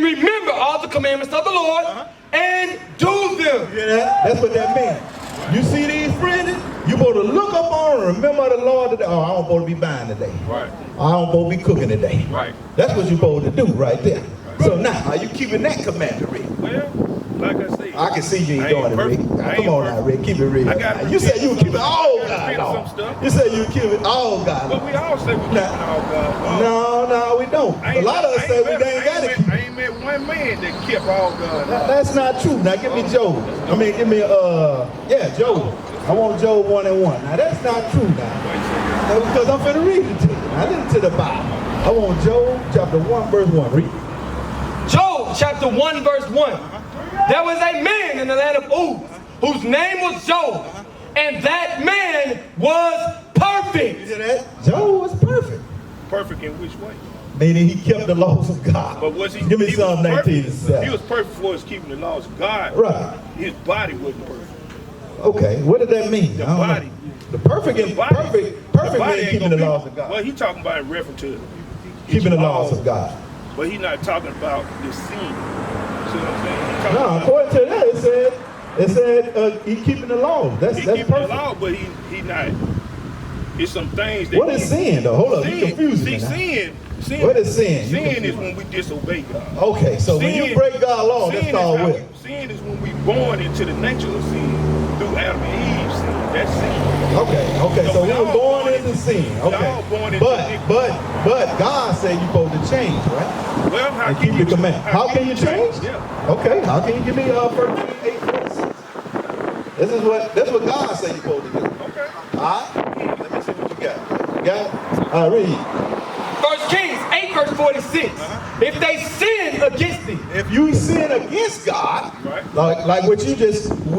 remember all the commandments of the Lord and do them. You hear that? That's what that means. You see these friends? You supposed to look up on and remember the Lord today. Oh, I don't supposed to be buying today. Right. I don't supposed to be cooking today. Right. That's what you're supposed to do right there. Right. So now, are you keeping that commandment, Rick? Well, like I say, I can see you ain't doing it, Rick. Come on now, Rick. Keep it real. You said you would keep it all God law. You said you would keep it all God law. But we all say we keep it all God law. No, we don't. A lot of us say we ain't got it. I ain't met one man that kept all God law. That's not true. Now give me Job. I mean, give me Job. I want Job 1:1. Now that's not true now. Because I'm finna read it to you. I listen to the Bible. I want Job chapter 1 verse 1. Read. Job chapter 1 verse 1. There was a man in the land of Uz whose name was Job, and that man was perfect. You hear that? Job was perfect. Perfect in which way? Meaning he kept the laws of God. But was he? Give me Psalm 19 and 7. He was perfect for us keeping the laws of God. Right. His body wasn't perfect. Okay, what did that mean? The body. The perfect means keeping the laws of God. Well, he's talking about in reference to keeping the laws of God. But he's not talking about the sin. See what I'm saying? No, according to that, it said he keeping the law. That's keeping perfect. the law, but he not. It's some things that. What is sin though? Hold up, you confusing me. Sin. What is sin? Sin is when we disobey God. Okay, so when you break God's law, that's called what? Sin is when we born into the nature of sin through Adam and Eve's sin. That's sin. Okay. So we were born into sin. Okay. But God said you're supposed to change, right? Well, how can you command? How can you change? Yeah. Okay. How can you give me 1 Kings 8:46? That's what God said you're supposed to do. Okay. All right. Let me see what you got. You got it? All right, read. 1 Kings 8 verse 46. If they sin against thee. If you sin against God, right. like what we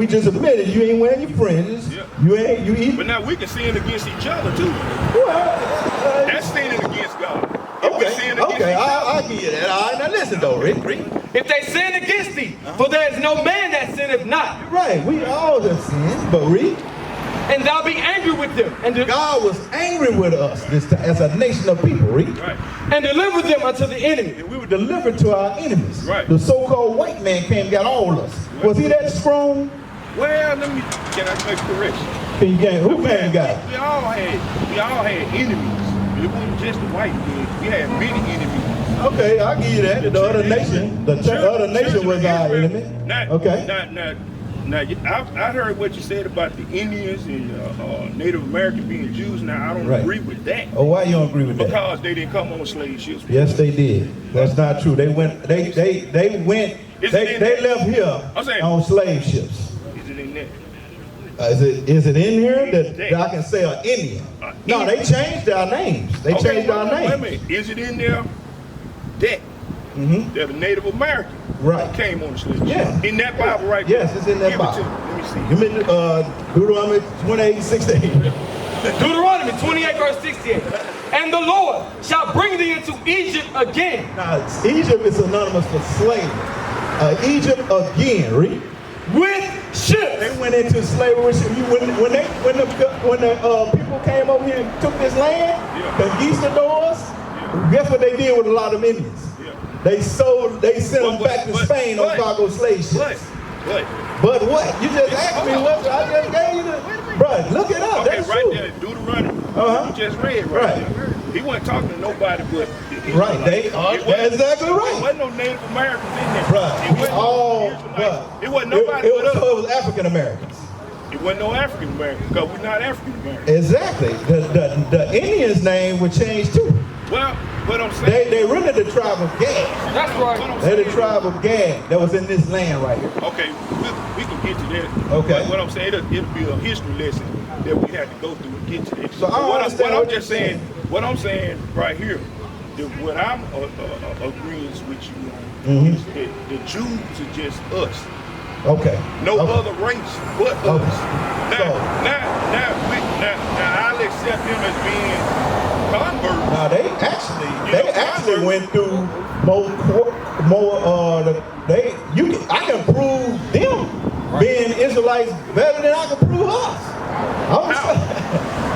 just admitted, you ain't wearing your fringes. Yeah. You eat. But now we can sin against each other too. Well, that's sinning against God. I'll give you that. All right, now listen though, Rick. If they sin against thee, for there is no man that sinneth not. Right, we all have sinned, but Rick. And thou be angry with them. And God was angry with us this time, as a nation of people, Rick. Right. And deliver them unto the enemy. And we were delivered to our enemies. Right. The so-called white man came and got all of us. Right. Was he that strong? Well, can I make a correction? Who came and got it? We all had enemies. It wasn't just the white man. We had many enemies. Okay, I'll give you that. The other nation, other nation was our enemy. Now, I heard what you said about the Indians and Native American being Jews. Now, I don't agree with that. Oh, why you don't agree with that? Because they didn't come on slave ships. Yes, they did. That's not true. They went. They left here on slave ships. Is it in there? Is it in here that I can say an Indian? No, they changed our names. They changed our names. Wait a minute. Is it in there that that a Native American came on the slave ship? Yeah. In that Bible right there? Yes, it's in that Bible. Let me see. Give me Deuteronomy 28:68. Deuteronomy 28 verse 68. And the Lord shall bring thee into Egypt again. Now, Egypt is synonymous for slavery. Egypt again, read. With ships. They went into slavery. When the people came over here and took this land, the conquistadors, guess what they did with a lot of Indians? They sent them back to Spain on cargo slave ships. But what? You just asked me what I just gave you the... Bro, look it up. Okay, that's right true. there, Deuteronomy. You just read there. He wasn't talking to nobody but... Right, that's exactly right. There wasn't no Native Americans in there. Right. It wasn't nobody but us. So it was African Americans. It wasn't no African Americans, because we're not African Americans. Exactly. The Indians' name would change too. Well, what I'm saying... They really the tribe of Gad. That's right. They're the tribe of Gad that was in this land right here. Okay, we can get to that. Okay. But what I'm saying, it'll be a history lesson that we have to go through and get to that. So what I'm saying right here, what I'm agreeing with you on is that the Jews are just us. Okay. No other race but us. Now I'll accept them as being converts. Now they actually went through I can prove them being Israelites better than I can prove us.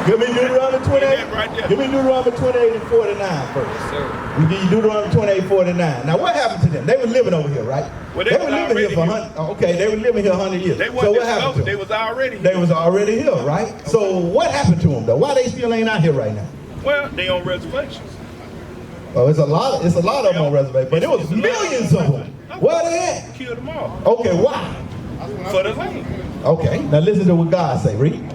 Give me Deuteronomy 28. That right there. Give me Deuteronomy 28 and 49 first. Yes, sir. We give you Deuteronomy 28, 49. Now what happened to them? They were living over here, right? Well, they were living here for already 100. Okay, they were living here 100 years. They So wasn't what happened to discovered. They them? was already They here. was already here, right? So what happened to them though? Why they still ain't out here right now? Well, they on reservations. Oh, it's a lot of them on reservation, but it was It's a lot. millions of them. Where they at? Kill them all. Okay, why? For the land. Okay, now listen to what God say. Read.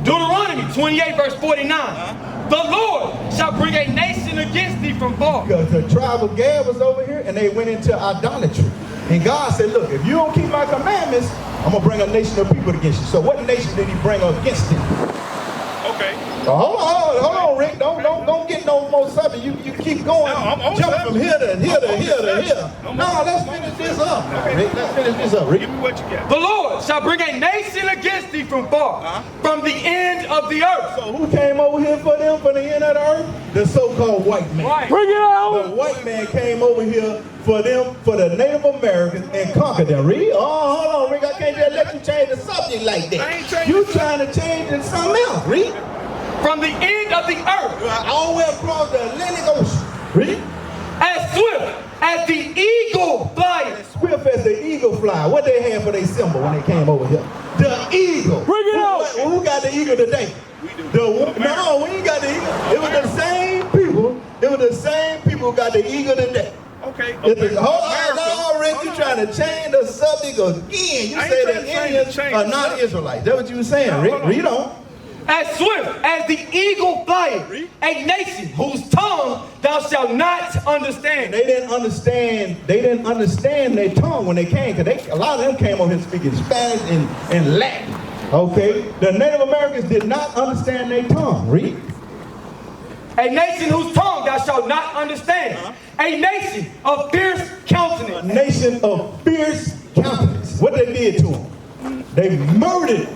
Deuteronomy 28 verse 49. The Lord shall bring a nation against thee from far. Because the tribe of Gad was over here and they went into idolatry. And God said, look, if you don't keep my commandments, I'm going to bring a nation of people against you. So what nation did he bring against him? Okay. Hold on, Rick. Don't get no more subject. You keep going. No, I'm on Jump subject. from here to here to here to here. I'm No, on let's finish this up. Rick, let's finish this up, Rick. Give me what you got. The Lord shall bring a nation against thee from far, from the end of the earth. So who came over here for them for the end of the earth? The so-called white man. Right. Bring it out. The white man came over here for them, for the Native Americans, and conquered them. Read? Oh, hold on, Rick. I can't just let you change the subject like I ain't that. changing You the trying to change it to something else. Read? From the end of the earth, All the way across the Atlantic Ocean. Read? as swift as the eagle flieth. Swift as the eagle fly. What they had for their symbol when they came over here? The eagle. Bring it out. Who got the eagle today? No, we ain't got the eagle. It was the same people. It was the same people who got the eagle today. Okay. Hold on, Rick. You trying to change the subject again. You I ain't say trying the to change Indians the are not Israelites. That's what you were saying, Rick. hold on. Read on. As swift as the eagle flieth, a nation whose tongue thou shalt not understand. They didn't understand. They didn't understand their tongue when they came, because a lot of them came over here speaking Spanish and Latin. Okay, the Native Americans did not understand their tongue. Read. A nation whose tongue thou shalt not understand. A nation of fierce A countenance. nation of fierce countenance. What they did to them? They murdered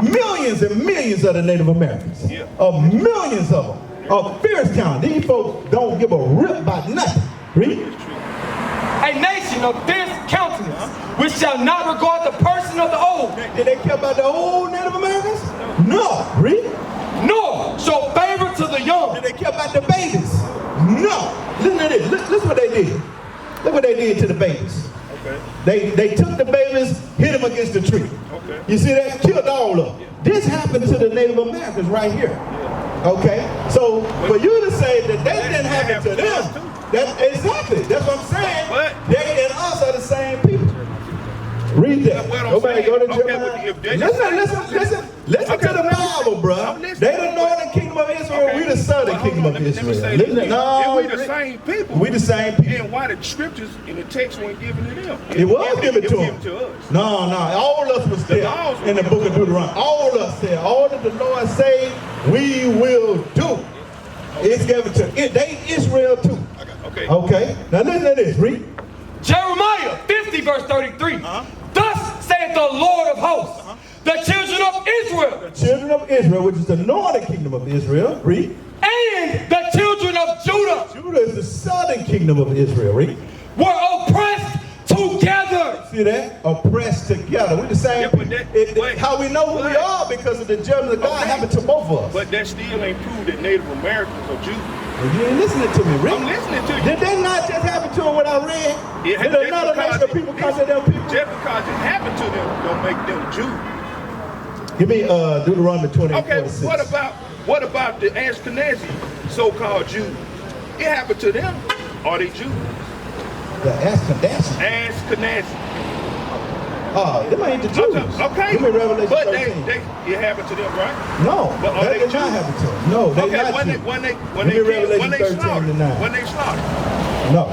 millions and millions of the Native Americans. Yeah. Of millions of them. Of fierce countenance. These folks don't give a rip about nothing. Read. A nation of fierce countenance, which shall not regard the person of the old, Did they care about the old Native Americans? No. Read. nor show favor to the young. Did they care about the babies? No. Listen to this. Listen what they did. Look what they did to the babies. Okay. They took the babies, hit them against the tree. Okay. You see that? Killed all of them. This happened to the Native Americans right here. Okay? So for you to say that they didn't happen to them, exactly. That's what I'm saying. But They and us are the same people. Read that. That's what I'm Nobody saying. go to Okay, Jeremiah. but if they- Listen Okay, to the Bible, bro. I'm listening. They the northern kingdom of Israel. Okay. We the southern Well, hold kingdom on, of let me Israel. say Listen, this. no, If we the same people, we the same people. then why the scriptures in the text weren't given to them? It was given to them. them. us. No, all of us was there laws were in the given book of to us. Deuteronomy. All of us said, all that the Lord say, we will do. It's given to it. They Israel too. Okay. Okay. Now listen to this. Read. Jeremiah 50 verse 33. Thus saith the Lord of hosts, the children of Israel, Children of Israel, which is the northern kingdom of Israel. Read. and the children of Judah Judah is the southern kingdom of Israel. Read. were oppressed together. See that? Oppressed together. We the same. Yeah, but that- how we know who we are because of the judgment of God Okay. happened to both of us. But that still ain't prove that Native Americans are Jews. You ain't listening to me, Rick. I'm listening to you. Did that not just happen to them what I read? Yeah, Did just another because nation of people come to them people? Just because it happened to them don't make them Jews. Give me Deuteronomy 28, Okay, 46. what about the Ashkenazi so-called Jews? It happened to them. Are they Jews? The Ashkenazi. Ashkenazi. Them ain't the Jews. Okay. Give me Revelation but 13. it happened to them, right? No, But are that they did not Jews? happen to them. No, they Okay, not when Jews. they Give me Revelation 13 slaughtered. to 9. When they slaughtered. No.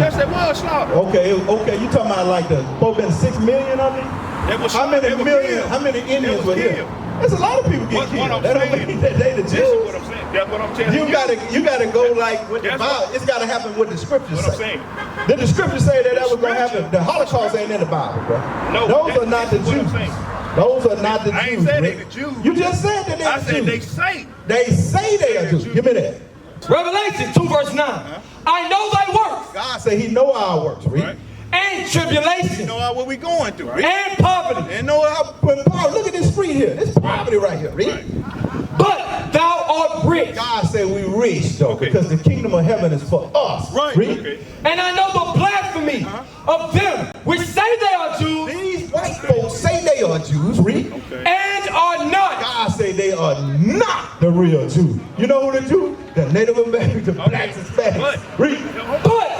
Yes, they was slaughtered. Okay, you talking about like the 6 million of them? They was How many they were million? killed. How many They Indians was were here? killed. There's a lot of people get What killed. I'm That don't saying, mean that they the this is what Jews. I'm saying. That's what I'm telling you. You gotta go like with the That's Bible. what- It's gotta happen with the scriptures What I'm say. saying. Did the scriptures say that was gonna Scripture. happen? The Holocaust ain't in the Bible, bro. No, those are not the that's what I'm Jews. saying. Those are not the I Jews. ain't said they Rick. the Jews. You just said that I they're said the they Jews. say. They say they are Jews. Give me that. Revelation 2 verse 9. I know thy works God said He know our works. Read. Right. and tribulation What we going through. and poverty. And know how. Look at this street here. This poverty right here. Read. Right. But thou art rich. God said we rich though, because the kingdom of heaven is for us. Right. Read. Okay. And I know the blasphemy of them which say they are Jews These white folks say they are Jews. Read. Okay. and are not. God say they are not the real Jews. You know who the Jews? The Native Americans, the blacks, and Hispanics. Read. But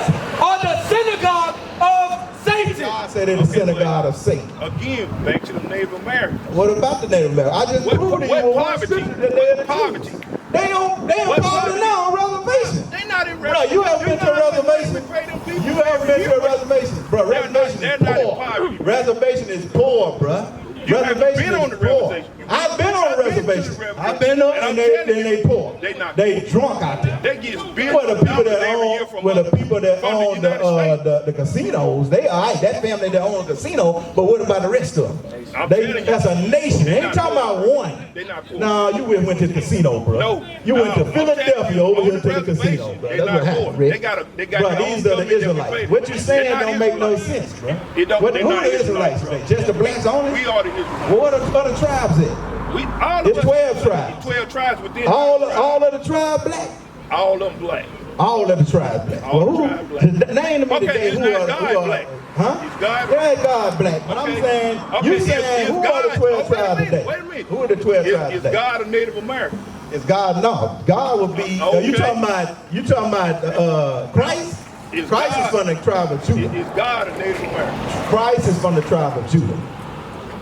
are the synagogue of Satan. God said they're the synagogue of Satan. Again, back to the Native Americans. What about the Native Americans? I just proved to you What with one poverty? scripture that they're the What poverty? Jews. They don't What poverty now on reservation. They're not in Bro, reservation. you ever been to a reservation? You ever been to a reservation? Bro, reservation they're is not in poor. poverty. Reservation is poor, bro. You haven't Reservation been is on the poor. reservation. I've been on I've a been to the reservation. reservation. I've been on And I'm and telling they you, poor. they not They drunk out there. They get billions Well, the of people dollars that every year own, from well, the people that from the own United States. the casinos, they all right. That family that own a casino, but what about the rest of them? I'm telling you. That's a nation. They ain't not talking poor. about one. They not poor. No, you went to the casino, bro. No. You went to I'm Philadelphia telling you, over on here the to the casino, reservation, bro. they That's not what poor. happened, Rick. They got Bro, their own these are the government that we Israelites. pay. What you saying They're not don't make no Israelites. sense, bro. It don't- What, they're who not the Israelites Israelites, today? Just the blacks only? We are the Israelites. Well, what are the tribes at? We all It's of us. 12 tribes. 12 tribes within. All tribes. of the tribe black? All of them black. All of the tribes black. All Well, tribe black. name to me Okay, today it's who not are, God who are black. huh? It's God It ain't God black, but I'm Okay. saying, Okay, you it's saying who are the God. 12 Oh, wait a tribes minute, today? wait a minute. Who are the 12 tribes Is today? God a Native American? It's God, no. God would be, Okay. you talking about Christ? Is Christ God- is from the tribe of Judah. Is God a Native American? Christ is from the tribe of Judah.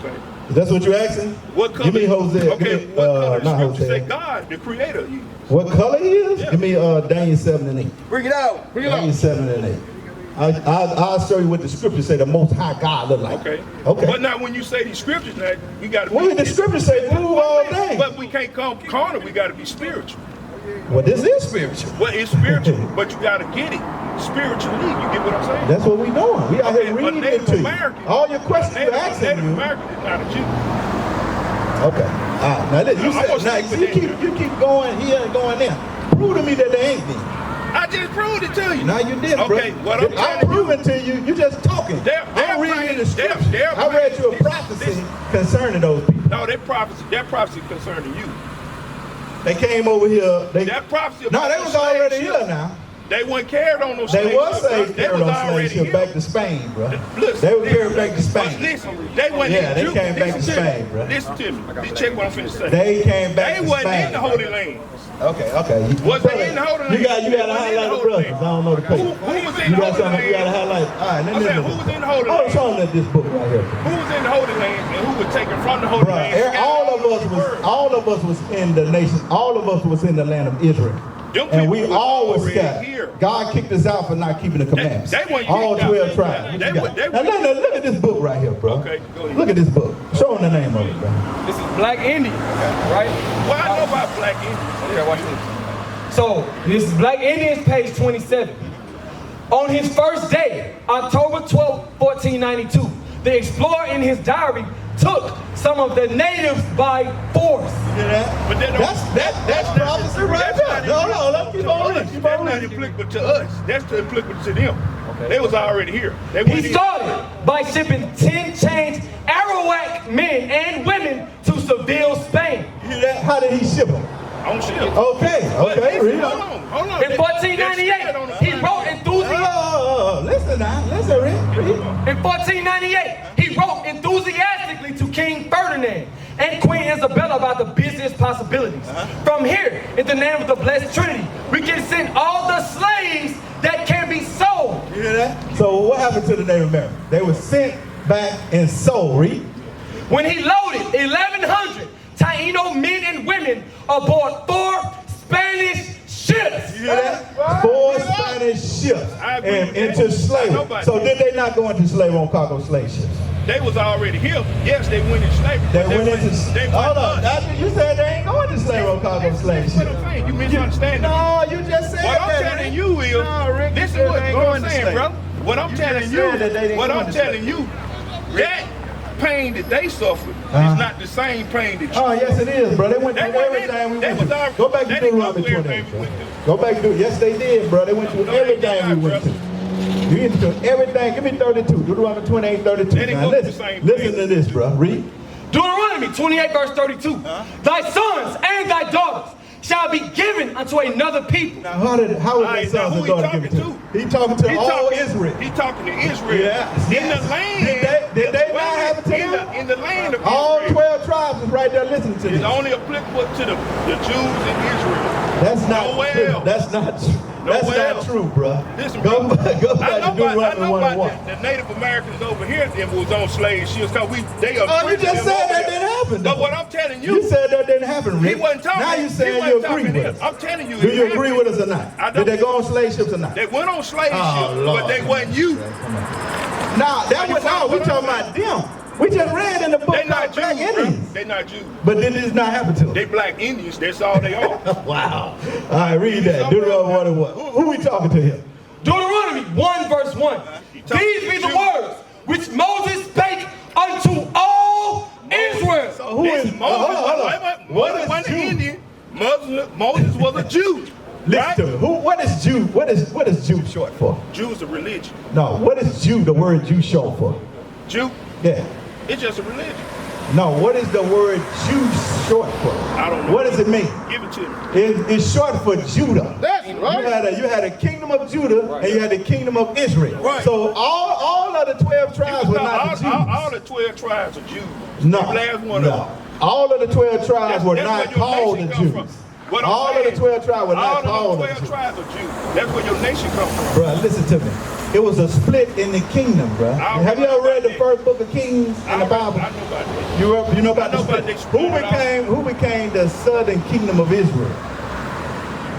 Okay. That's what you're asking? What color? Give me Hosea. Okay, Give me, what color? not Scripture say Hosea. God, the creator. You. What color he is? Yeah. Give me Daniel 7 and 8. Bring it out. Bring it Daniel out. 7 and 8. I'll show you what the scriptures say the Most High God look like. Okay. Okay. But now when you say these scriptures, now we got to. Well, the scriptures say prove all things. But we can't come carnal. We got to be spiritual. Well, this is spiritual. Well, it's spiritual, but you got to get it spiritually. You get what I'm saying? That's what we doing. We out Okay, here but reading it Native to you. American- All your questions you're asking Native you. American is not a Jew. Okay. All right. Now, listen, you I'm gonna said, stick now with you keep going here and going there. Prove to me that they ain't me. I just proved it to you. Now you did, bro. Okay, what I'm telling you- proving to you. You just talking. They're I'm reading playing- the scripture. they're I read you a playing- prophecy concerning those people. No, that prophecy concerning you. They came over here. That prophecy. No, about they the was slave already ship, here now. They weren't carried on no slave They was ship, bro. saved They carried was on slave already ship here. back to Spain, bro. Look, They were carried back to but Spain. listen, they wasn't Yeah, in they Jew- came back to listen to me. Spain, bro. Listen to me. Check what I'm finna say. They came back They to wasn't Spain. in the Holy Land. Okay. Was they in the Holy Land? You got They to wasn't in highlight the the Holy brothers. Land. I don't know the Who paper. was in You the got Holy something you got to Land? highlight. All right, I said, who was in the Holy Oh, Land? show them this book right here. Who was in the Holy Land and who was taken from the Holy Bruh, Land? all of us was in the nation. All of us was in the land of Israel. Them And people we was all was already scattered. here. God kicked us out for not keeping the commandments. they weren't all kicked out. 12 tribes. What They you got? were- they Now, were- look at this book right here, bro. Okay, go ahead. Look at this book. Show them the name of it, bro. This is Black Indian, right? Well, I know about Black Indians. Okay, watch this. So, this is Black Indians, page 27. On his first day, October 12, 1492, the explorer in his diary took some of the natives by force. You hear that? But that don't- That's prophecy right there. No, let's keep on reading. Keep That's on not reading. applicable to us. That's applicable to them. They was already here. They went He in. started by shipping 10 chained Arawak men and women to Seville, Spain. You hear that? How did he ship them? on ship. Okay, But okay, listen, read on. hold on. In 1498, he wrote enthusiastically. Listen now, listen, read. In 1498, he wrote enthusiastically to King Ferdinand and Queen Isabella about the business possibilities. From here, in the name of the Blessed Trinity, we can send all the slaves that can be sold. You hear that? So what happened to the Native Americans? They were sent back and sold, read. When he loaded 1,100 Taino men and women aboard 4 Spanish ships. You hear that? 4 Spanish ships I agree and with that. into I know slavery. about So that. did they not go into slavery on cargo slave ships? They was already here. Yes, they went in slavery. They but went into. They Hold went on, us. you said they ain't going to slavery on cargo slave That's what ships. I'm saying. You misunderstanding. No, you just said What I'm that. telling you is, No, Rick, you this is said what they ain't I'm going to saying, slavery. bro. What I'm You telling just you, said that they didn't what go I'm into telling you, that pain that they suffered Uh-huh. is not the same pain that you. Oh, yes, it is, bro. They went They through went everything in- we they went was through. our- Go back to they didn't Deuteronomy go through 28, everything bro. we went through. Go back to, yes, they did, bro. They went through No, they everything did we not, went bro. through. You went through everything. Give me 32. Deuteronomy 28, 32. They didn't Now, go through the listen, same listen thing. to this, bro. Read. Deuteronomy 28 verse 32. Thy sons and thy daughters shall be given unto another people. Now, how was that sons and daughters given to? He talking to all Israel. He talking to Israel. Yes. In the land. Did they not have it to them? In the land of all Israel. 12 tribes is right there listening to It's this. only applicable to the Jews in Israel. That's not Nowhere true. else. That's not true. That's Nowhere not else. true, bro. Listen, Go bro. back I to know about Deuteronomy 1:1. the Native Americans over here that was on slave ships because they are. Oh, you just said that didn't happen. But though. what I'm telling you, You said that didn't happen, Rick. he wasn't talking. Now you he saying wasn't you agree talking with to us. I'm telling you. Do it you agree happened. with us or not? I don't. Did they go on slave ships or not? They went on slave Oh, ships, Lord. but they wasn't you. Nah, that was not. We talking about them. We just read in the book They about not black Jews, bro. Indians. They not Jews. But then this not happen to them. They black Indians. That's all they are. Wow. All right, read that. Deuteronomy 1:1. Who we talking to here? Deuteronomy 1 verse 1. These be the words which Moses spake unto all Israel. So who is Moses? What Wasn't is an Jew? Indian. Moses was a Jew. Listen Right? to me. What is Jew? What is Jew short for? Jew is a religion. No, what is Jew, the word Jew short for? Jew, Yeah. it's just a religion. No, what is the word Jew short for? I don't know. What does it mean? Give it to me. It's short for Judah. That's right. You had a kingdom of Judah and you had the kingdom of Israel. Right. So all of the 12 tribes were not the Jews. All the 12 tribes are Jews. No, The last one no. of them. All of the 12 tribes were That's not where your called the nation come Jews. from. What I'm All of saying, the 12 tribes were not all called of the the 12 Jews. tribes are Jews. That's where your nation comes from. Bruh, listen to me. It was a split in the kingdom, bruh. Have you ever read the first book of Kings in the Bible? I know about that. You know about I know the about split? the Who became the southern kingdom of Israel?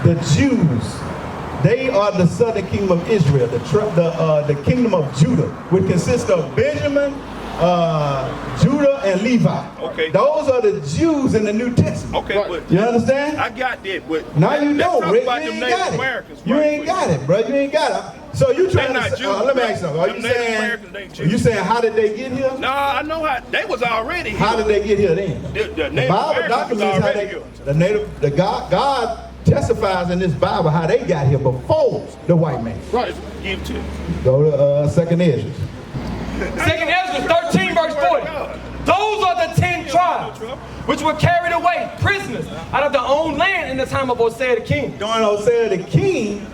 The Jews. They are the southern kingdom of Israel, the kingdom of Judah, which consists of Benjamin, Judah, and Levi. Okay. Those are the Jews in the New Testament. Okay, but You understand? I got that, but Now you let's don't, talk Rick. about You them ain't Native got Americans. it. You ain't got it, bro. You ain't got it. So you trying They not to Jews, let me bro. ask you something. Are Them you Native saying? Americans ain't Are you Jews. saying how did they get here? No, I know how they was already here. How did they get here then? The Native Bible Americans was documents how already they here. God testifies in this Bible how they got here before the white man. Right. Give it to me. Go to 2nd Ezra. 2nd Ezra 13 verse 40. Those are the 10 tribes which were carried away prisoners out of their own land in the time of Hosea the king. During Hosea the king,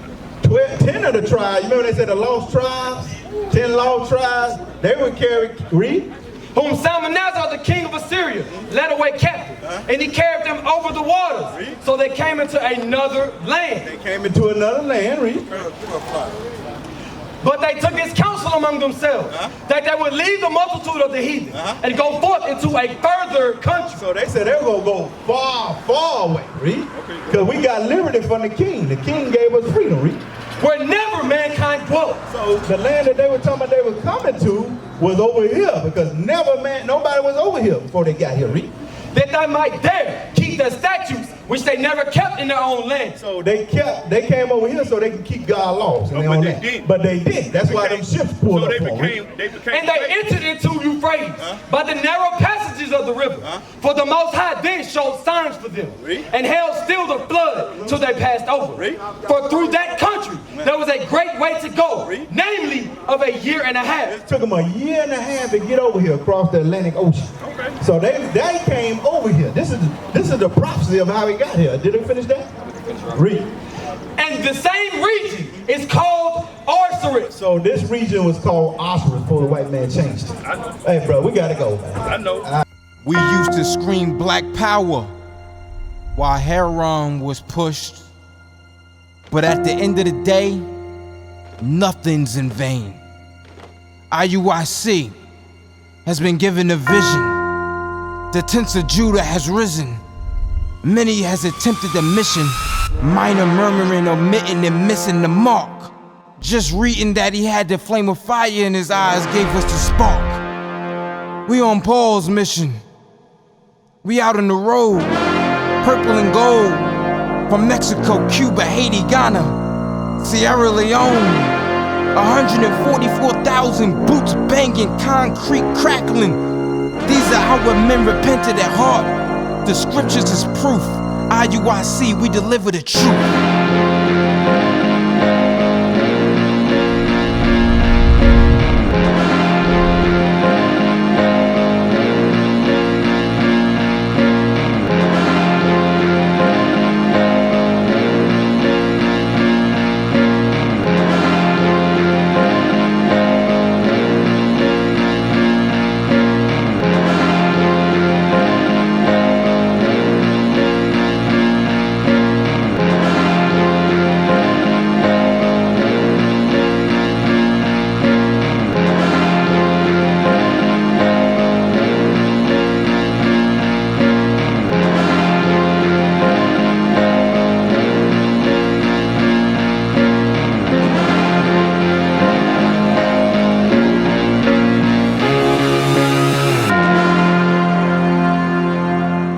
10 of the tribes, you remember they said the lost tribes? 10 lost tribes, they were carried, read? Whom Salmanazar, the king of Assyria, led away captive, and he carried them over the waters. So they came into another land. They came into another land, read? But they took his counsel among themselves, that they would leave the multitude of the heathen and go forth into a further country. So they said they were going to go far, far away, read? Because we got liberty from the king. The king gave us freedom, read? Where never mankind dwelt. So the land that they were talking about they were coming to was over here because nobody was over here before they got here, read? That they might dare keep the statutes which they never kept in their own land. So they came over here so they can keep God's laws in their own land. But they didn't. That's why them ships pulled up on them. They became And they entered into Euphrates by the narrow passages of the river. For the Most High then showed signs for them and held still the flood till they passed over. For through that country there was a great way to go, namely of a year and a half. It took them a year and a half to get over here across the Atlantic Ocean. So they came over here. This is the prophecy of how we got here. Did it finish that? Read. And the same region is called Arsaris. So this region was called Osiris before the white man changed it. Hey, bro, we gotta go, man. I know. We used to scream black power while Heron was pushed. But at the end of the day, nothing's in vain. IUIC has been given a vision. The tents of Judah has risen. Many has attempted the mission, minor murmuring, omitting and missing the mark. Just reading that he had the flame of fire in his eyes gave us the spark. We on Paul's mission. We out on the road, purple and gold, from Mexico, Cuba, Haiti, Ghana, Sierra Leone. 144,000 boots banging, concrete crackling. These are our men repented at heart. The scriptures is proof. IUIC, we deliver the truth.